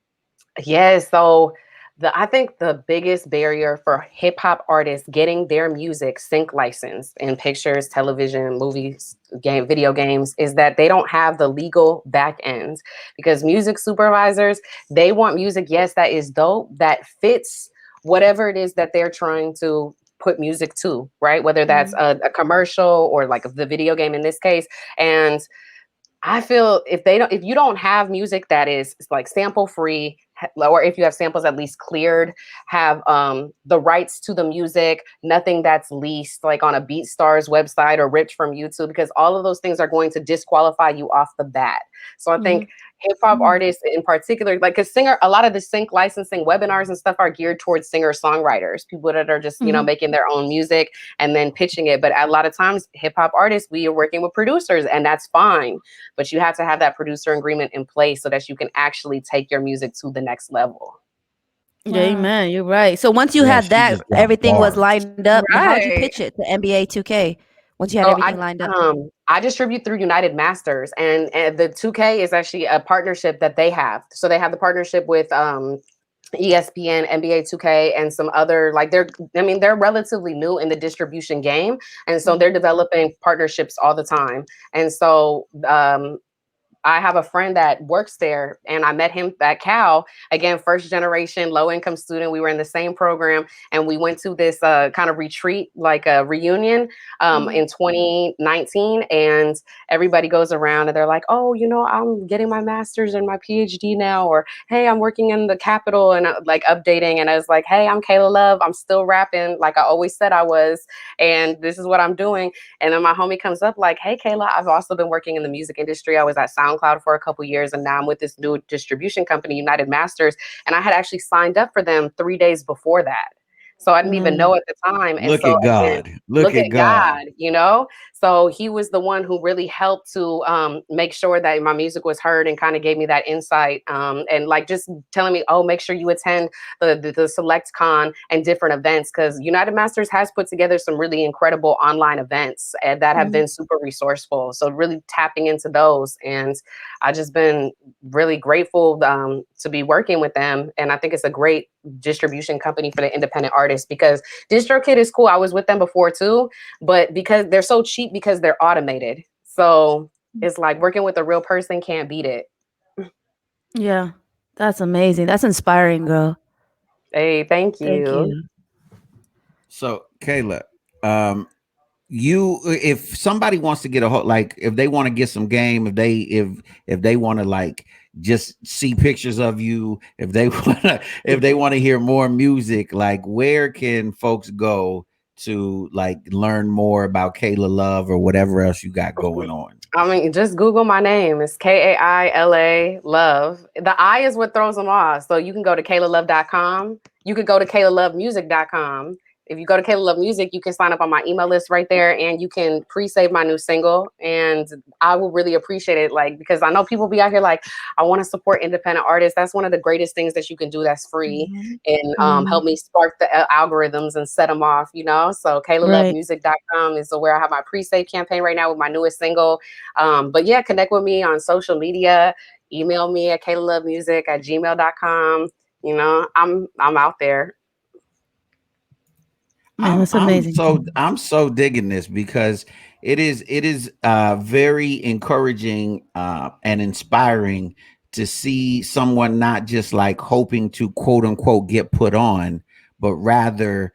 Yes. So I think the biggest barrier for hip hop artists getting their music sync licensed in pictures, television, movies, video games is that they don't have the legal back ends, because music supervisors, they want music, yes, that is dope, that fits whatever it is that they're trying to put music to, right? Whether that's a commercial or like the video game in this case. And I feel if you don't have music that is like sample free, or if you have samples at least cleared, have the rights to the music, nothing that's leased like on a BeatStars website or ripped from YouTube, because all of those things are going to disqualify you off the bat. So I think hip hop artists in particular, like a lot of the sync licensing webinars and stuff are geared towards singer-songwriters, people that are just, making their own music and then pitching it. But a lot of times hip hop artists, we are working with producers, and that's fine. But you have to have that producer agreement in place so that you can actually take your music to the next level. Wow. Amen. You're right. So once you had that, everything was lined up. Right. How'd you pitch it to NBA 2K? Once you had everything lined up? I distribute through United Masters, and the 2K is actually a partnership that they have. So they have the partnership with ESPN, NBA 2K, and some other, they're relatively new in the distribution game. And so they're developing partnerships all the time. And so I have a friend that works there, and I met him at Cal. Again, first generation, low income student. We were in the same program, and we went to this kind of retreat, like a reunion in 2019. And everybody goes around and they're like, oh, I'm getting my master's and my PhD now, or hey, I'm working in the Capitol, and like updating. And I was like, hey, I'm Kaila Love. I'm still rapping like I always said I was, and this is what I'm doing. And then my homie comes up like, hey, Kaila, I've also been working in the music industry. I was at SoundCloud for a couple years, and now I'm with this new distribution company, United Masters. And I had actually signed up for them 3 days before that. So I didn't even know at the time. And Look so at God. again, Look at God. So he was the one who really helped to make sure that my music was heard, and kind of gave me that insight. And like just telling me, oh, make sure you attend the Select Con and different events, because United Masters has put together some really incredible online events that have been super resourceful. So really tapping into those. And I just been really grateful to be working with them. And I think it's a great distribution company for the independent artists, because DistroKid is cool. I was with them before too, but because they're so cheap, because they're automated. So it's like working with a real person, can't beat it. Yeah, that's amazing. That's inspiring, girl. Hey, thank you. Thank you. So Kaila, if somebody wants to get a hold, like if they want to get some game, if they want to like just see pictures of you, if they want to hear more music, like where can folks go to like learn more about Kaila Love or whatever else you got going on? I mean, just Google my name. It's Kaila Love. The I is what throws them off. So you can go to kailalove.com. You could go to kailaLovemusic.com. If you go to Kaila Love Music, you can sign up on my email list right there, and you can pre-save my new single. And I will really appreciate it, like, because I know people be out here like, I want to support independent artists. That's one of the greatest things that you can do that's free, and help me spark the algorithms and set them off, So kailaLovemusic.com is where I have my pre-save campaign right now with my newest single. But yeah, connect with me on social media. Email me at kailaLovemusic@gmail.com. I'm out there. Man, that's amazing. I'm so digging this, because it is very encouraging and inspiring to see someone not just like hoping to quote unquote get put on, but rather,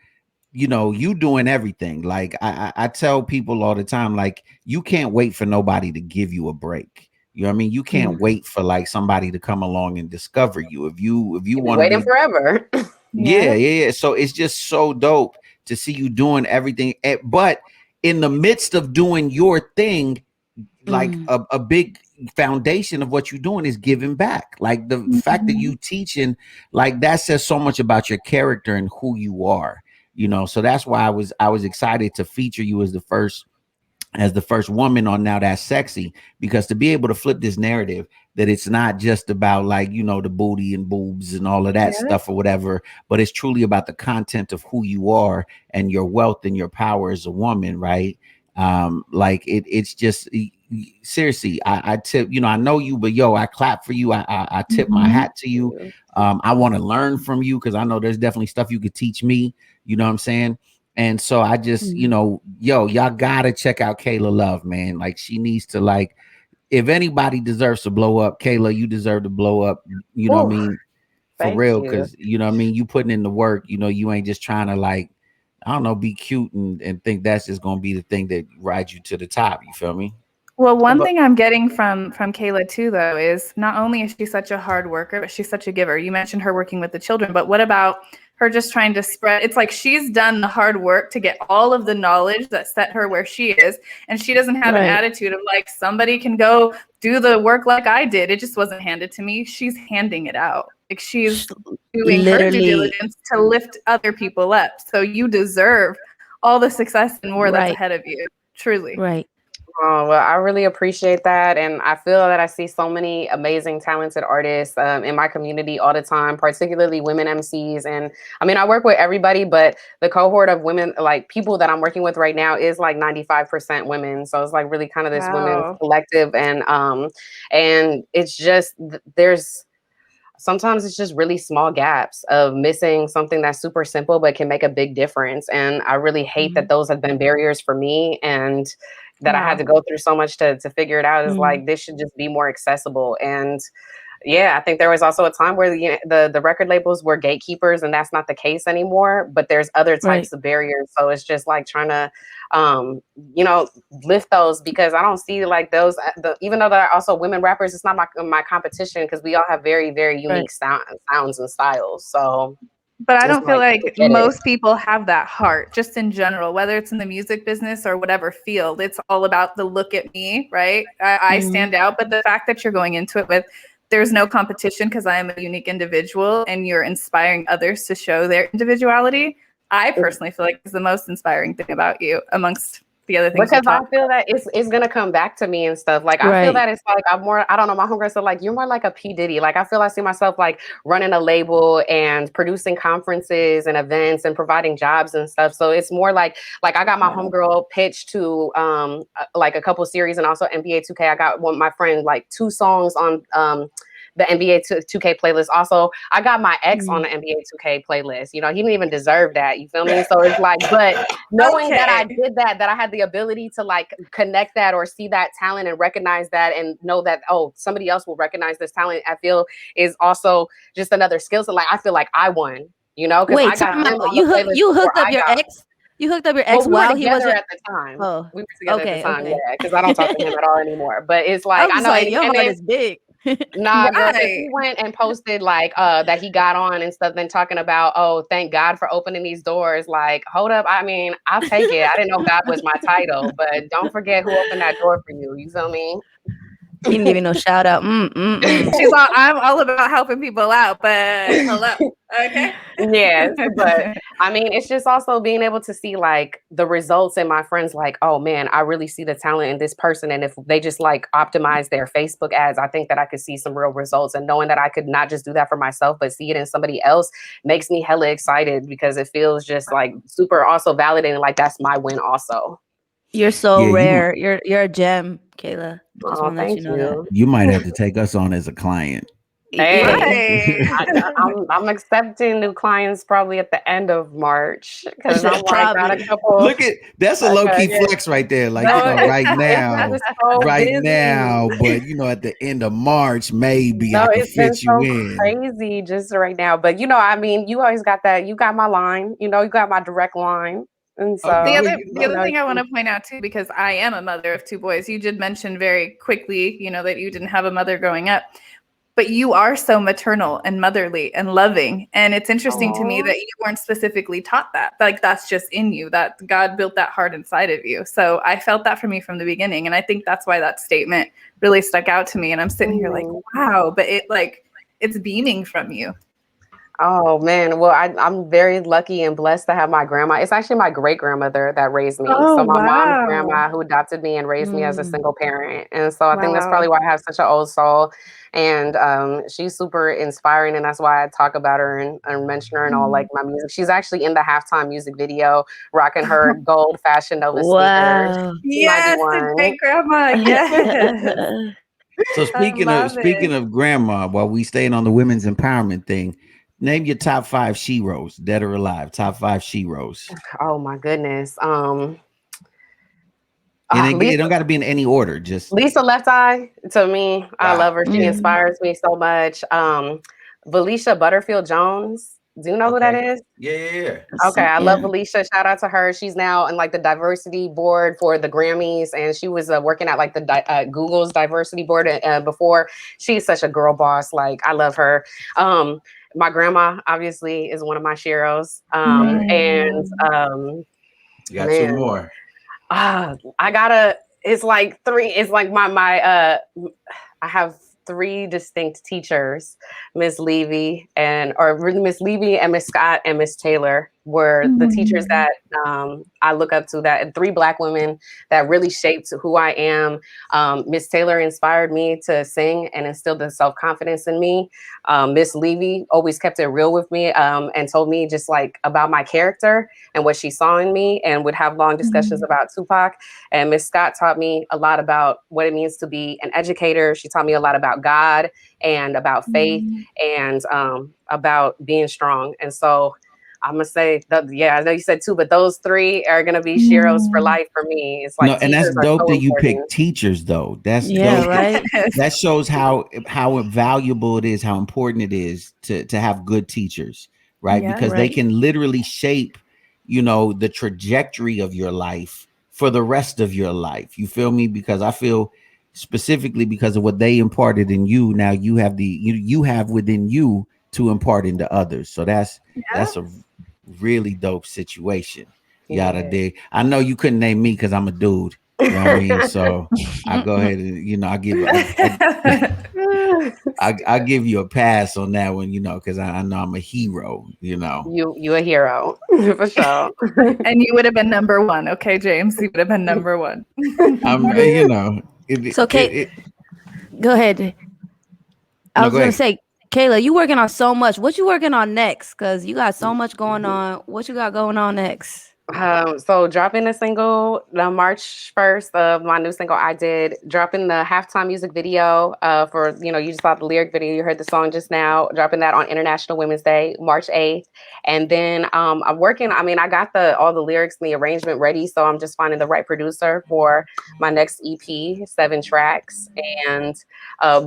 you doing everything. Like I tell people all the time, like you can't wait for nobody to give you a break. You know what I mean? You can't wait for like somebody to come along and discover you. If you want to waiting forever. Yeah. So it's just so dope to see you doing everything. But in the midst of doing your thing, like a big foundation of what you're doing is giving back. Like the fact that you teaching, like that says so much about your character and who you are, So that's why I was excited to feature you as the first woman on Now That's Sexy, because to be able to flip this narrative that it's not just about like, the booty and boobs and all of that stuff or whatever, but it's truly about the content of who you are and your wealth and your power as a woman, right? Like it's just seriously, I tip, I know you, but I clap for you. I tip my hat to you. I want to learn from you, because I know there's definitely stuff you could teach me, you know what I'm saying? And so I just, y'all gotta check out Kaila Love, man. Like she needs to, like, if anybody deserves to blow up, Kaila, you deserve to blow up. You know what I mean? For real, because you know what I mean, you putting in the work, you ain't just trying to like, I don't know, be cute and think that's just gonna be the thing that rides you to the top. You feel me? Well, one thing I'm getting from Kaila too, though, is not only is she such a hard worker, but she's such a giver. You mentioned her working with the children, but what about her just trying to spread? It's like she's done the hard work to get all of the knowledge that set her where she is, and she doesn't have an attitude of like, somebody can go do the work like I did. It just wasn't handed to me. She's handing it out. Like she's doing her due diligence to lift other people up. So you deserve all the success and more that's ahead of you. Truly. Right. Oh, well, I really appreciate that. And I feel that I see so many amazing, talented artists in my community all the time, particularly women MCs. And I mean, I work with everybody, but the cohort of women, like people that I'm working with right now is like 95% women. So it's like really kind of this women's collective. And it's just, sometimes it's just really small gaps of missing something that's super simple, but can make a big difference. And I really hate that those have been barriers for me. And that I had to go through so much to figure it out. Is like, this should just be more accessible. And yeah, I think there was also a time where the record labels were gatekeepers, and that's not the case anymore. But there's other types of barriers, so it's just like trying to, lift those, because I don't see like those. Even though there are also women rappers, it's not my competition, because we all have very, very unique sounds and styles. So. But I don't feel like most people have that heart, just in general, whether it's in the music business or whatever field. It's all about the look at me, right? I stand out. But the fact that you're going into it with, there's no competition because I am a unique individual, and you're inspiring others to show their individuality, I personally feel like is the most inspiring thing about you amongst the other things. Because I feel that it's gonna come back to me and stuff. Like I feel that it's like I'm more, I don't know, my homegirl said like, you're more like a P. Diddy. Like I feel I see myself like running a label and producing conferences and events and providing jobs and stuff. So it's more like I got my homegirl pitched to like a couple series, and also NBA 2K. I got my friend like 2 songs on the NBA 2K playlist. Also, I got my ex on the NBA 2K playlist. You know, he didn't even deserve that. You feel me? So it's like, but knowing that I did that I had the ability to like connect that or see that talent and recognize that and know that, oh, somebody else will recognize this talent, I feel is also just another skill. So like, I feel like I won, you know? Wait, you hooked up your ex? You hooked up your ex while he was at the time. Oh, we were together at the time, yeah, because I don't talk to him at all anymore. But it's like, I know like, your heart is big. Nah, girl, he went and posted like that he got on and stuff, then talking about, oh, thank God for opening these doors. Like, hold up, I mean, I'll take it. I didn't know God was my title, but don't forget who opened that door for you. You feel me? He didn't give you no shout out. She's all, I'm all about helping people out, but hello. Okay. Yes, but I mean, it's just also being able to see like the results in my friends, like, oh man, I really see the talent in this person. And if they just like optimize their Facebook ads, I think that I could see some real results. And knowing that I could not just do that for myself, but see it in somebody else makes me hella excited, because it feels just like super also validating. Like that's my win also. You're so rare. You're a gem, Kaila. Just want to let you know that. You might have to take us on as a client. Hey, I'm accepting new clients probably at the end of March, because I'm like, got a couple. Look at that's a low key flex right there. Like, you know, right now, now, but you know, at the end of March, maybe I can fit you in. Crazy just right now, but you know, I mean, you always got that. You got my line. You know, you got my direct line. And so the other thing I want to point out too, because I am a mother of 2 boys. You did mention very quickly, you know, that you didn't have a mother growing up. But you are so maternal and motherly and loving. And it's interesting to me that you weren't specifically taught that. Like, that's just in you, that God built that heart inside of you. So I felt that for me from the beginning. And I think that's why that statement really stuck out to me. And I'm sitting here like, wow, but it's beaming from you. Oh man, well, I'm very lucky and blessed to have my grandma. It's actually my great grandmother that raised me. So my mom's grandma, who adopted me and raised me as a single parent. And so I think that's probably why I have such an old soul. And she's super inspiring, and that's why I talk about her and mention her in all like my music. She's actually in the halftime music video, rocking her gold Fashion Nova sneakers. Yes, the great grandma. Yes. So speaking of grandma, while we staying on the women's empowerment thing, name your top 5 Sheroes, dead or alive. Top 5 Sheroes. Oh my goodness. And it don't got to be in any order. Just Lisa Left Eye, to me, I love her. She inspires me so much. Valisha Butterfield Jones. Do you know who that is? Yeah. Okay, I love Alicia. Shout out to her. She's now in like the diversity board for the Grammys, and she was working at like the Google's diversity board before. She's such a girl boss. Like, I love her. My grandma obviously is one of my Sheroes. And you got 2 more. It's like 3. It's like I have 3 distinct teachers, Miss Levy and Miss Scott and Miss Taylor were the teachers that I look up to, that 3 Black women that really shaped who I am. Miss Taylor inspired me to sing and instilled the self-confidence in me. Miss Levy always kept it real with me and told me just like about my character and what she saw in me, and would have long discussions about Tupac. And Miss Scott taught me a lot about what it means to be an educator. She taught me a lot about God and about faith and about being strong. And so I'm gonna say I know you said 2, but those 3 are gonna be Sheroes for life for me. It's like and that's dope that you important. pick teachers though. That's yeah, dope. right. That shows how valuable it is, how important it is to have good teachers, right? Yeah, because they can literally shape, the trajectory of your life for the rest of your life. You feel me? Because I feel specifically because of what they imparted in you, now you have you have within you to impart into others. So that's a really dope situation. Yada dig. I know you couldn't name me because I'm a dude. You know what I mean? So I go ahead and I give you a pass on that one, because I know I'm a hero. You a hero for sure. And you would have been number 1, okay, James? You would have been number 1. So Kate, go ahead. I was gonna say, Kaila, you working on so much. What you working on next? Because you got so much going on. What you got going on next? So dropping a single the March 1st of my new single I Did, dropping the halftime music video for, you just saw the lyric video, you heard the song just now, dropping that on International Women's Day, March 8th. And then I'm working, I got all the lyrics and the arrangement ready, so I'm just finding the right producer for my next EP, 7 tracks, and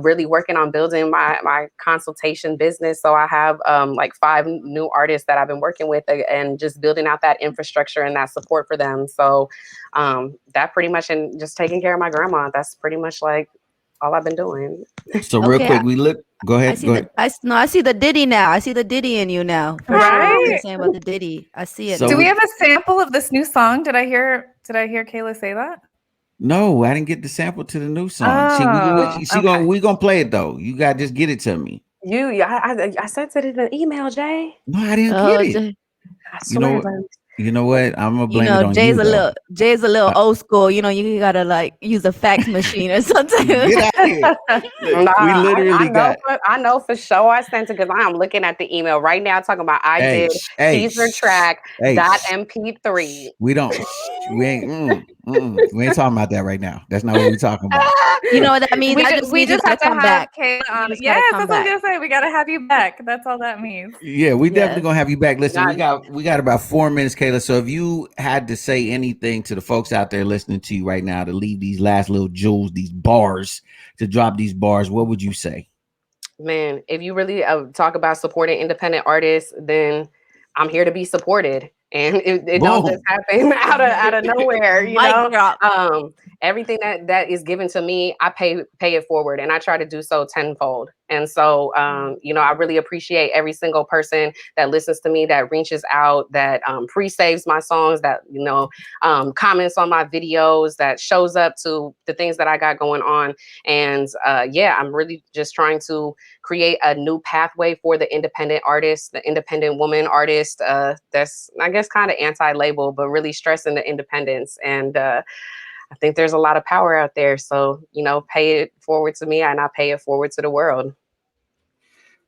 really working on building my consultation business. So I have like 5 new artists that I've been working with and just building out that infrastructure and that support for them. So that pretty much, and just taking care of my grandma. That's pretty much like all I've been doing. So real quick, go ahead. I see the Diddy now. I see the Diddy in you now. Right? You're saying about the Diddy. I see it. So do we have a sample of this new song? Did I hear Kaila say that? No, I didn't get the sample to the new song. We gonna play it though. You gotta just get it to me. I sent it in an email, Jay. No, I didn't get it. I swear. You know what? I'm gonna blame it on Jay's you. Jay's a little old school. You gotta like use a fax machine or something. Get out of here. We literally I know for sure I sent it because I am looking at the email right now talking about did teaser track .mp3. We ain't talking about that right now. That's not what we're talking about. You know what that means? We just have to come back. Yes, that's what I was gonna say. We gotta have you back. That's all that means. Yeah, we definitely gonna have you back. Listen, we got about 4 minutes, Kaila. So if you had to say anything to the folks out there listening to you right now to leave these last little jewels, these bars, to drop these bars, what would you say? Man, if you really talk about supporting independent artists, then I'm here to be supported. And it don't just happen out of nowhere, everything that is given to me, I pay it forward, and I try to do so tenfold. And so, I really appreciate every single person that listens to me, that reaches out, that pre-saves my songs, that, comments on my videos, that shows up to the things that I got going on. And I'm really just trying to create a new pathway for the independent artist, the independent woman artist. That's, I guess, kind of anti-label, but really stressing the independence. And I think there's a lot of power out there. So, pay it forward to me and I pay it forward to the world.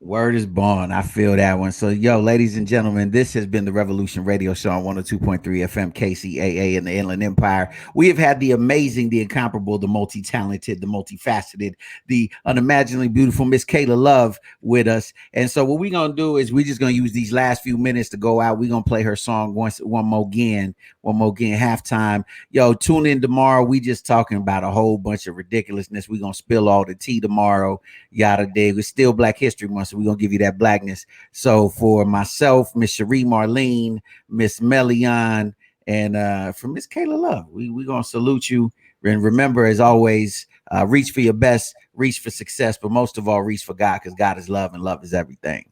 Word is born. I feel that one. So, ladies and gentlemen, this has been the Revolution Radio Show on 102.3 FM KCAA in the Inland Empire. We have had the amazing, the incomparable, the multi-talented, the multifaceted, the unimaginably beautiful Miss Kaila Love with us. And so what we're going to do is we're just going to use these last few minutes to go out. We're going to play her song one more again, halftime. Tune in tomorrow. We just talking about a whole bunch of ridiculousness. We're going to spill all the tea tomorrow. Yada dig. It's still Black History Month, so we're going to give you that blackness. So for myself, Miss Cherie Marlene, Miss Melian, and for Miss Kaila Love, we're going to salute you. And remember, as always, reach for your best, reach for success, but most of all, reach for God, because God is love and love is everything.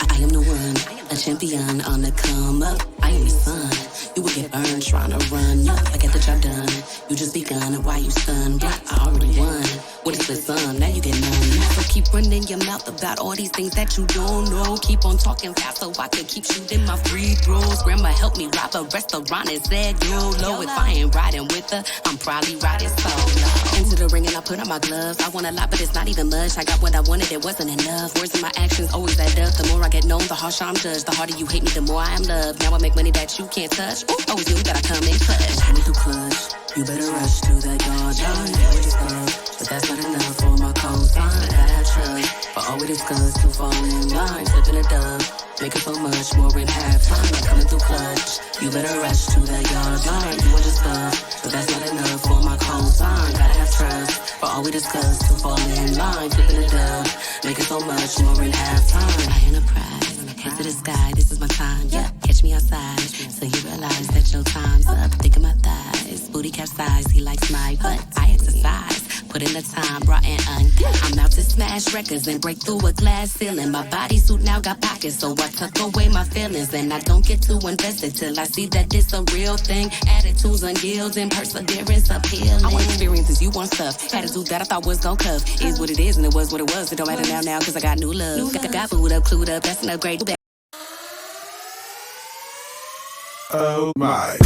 I am the one, a champion on the come up. I am the sun. You will get burned trying to run. I get the job done. You just begun. Why you stunned? But I already won. What is the sun? Now you get numb. So keep running your mouth about all these things that you don't know. Keep on talking fast so I can keep shooting my free throws. Grandma helped me rob a restaurant and said YOLO. If I ain't riding with her, I'm probably riding solo. Into the ring and I put on my gloves. I want a lot, but it's not even much. I got what I wanted, it wasn't enough. Words and my actions always add up. The more I get known, the harsher I'm judged. The harder you hate me, the more I am loved. Now I make money that you can't touch. Ooh, always knew that I come in clutch. Coming through clutch. You better rush to that yard line. But that's not enough for my cosign. Gotta have trust. For all we discuss to fall in line. Flipping a dub. Making so much more in half time. I'm coming through clutch. You better rush to that yard line. You want your stuff, but that's not enough for my cosign. Gotta have trust. For all we discuss to fall in line. Flipping a dub. Making so much more in half time. I enterprise. Hands to the sky, this is my time. Yeah, catch me outside. So you realize that your time's up. Think of my thighs. Booty capsize, he likes my butt. I exercise. Put in the time, brought in uncut. I'm out to smash records and break through a glass ceiling. My bodysuit now got pockets, so I tuck away my feelings. And I don't get too invested till I see that it's a real thing. Attitudes unyielding, perseverance appealing. I want experiences, you want stuff. Attitude that I thought was gon' cuff. Is what it is and it was what it was. It don't matter now cause I got new love. Got food up, clued up, that's an upgrade. Oh my.